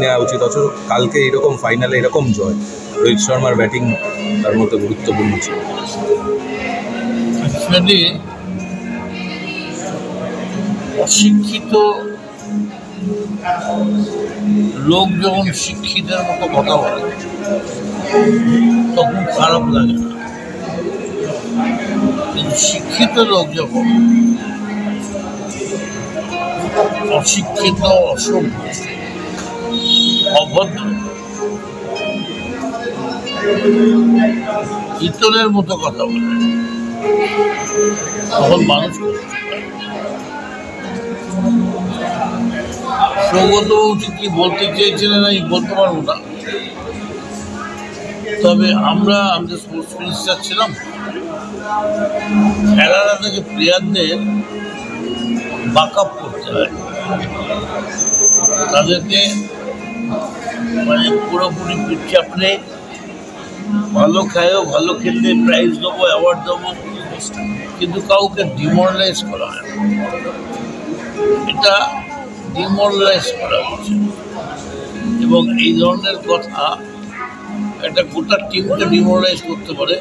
নেওয়া উচিত, অথচ কালকে এরকম ফাইনালে এরকম জয়, রোহিত শর্মার ব্যাটিং তার মধ্যে গুরুত্বপূর্ণ ছিল। অশিক্ষিত লোক যখন শিক্ষিতের মতো কথা বলে তখন খারাপ লাগে না, কিন্তু শিক্ষিত লোক যখন অশিক্ষিত, অসভ্য, অভদ্র, ইতরের মতো কথা বলে তখন মানুষ সৌগত কি বলতে চেয়েছিলেন আমি বলতে পারবো না, তবে আমরা স্পোর্টস মিনিস্টার ছিলাম, খেলাটা থেকে প্লেয়ারদের বাক আপ করতে হয়, তাদেরকে মানে পুরোপুরি চাপলে ভালো খায়ও, ভালো খেললে প্রাইজ দেবো, অ্যাওয়ার্ড দেবো, কিন্তু কাউকে ডিমোরালাইজ করা হয় না। এটা ডিমোরালাইজ করা হচ্ছে এবং এই ধরনের কথা একটা গোটা টিমকে ডিমোরালাইজ করতে পারে।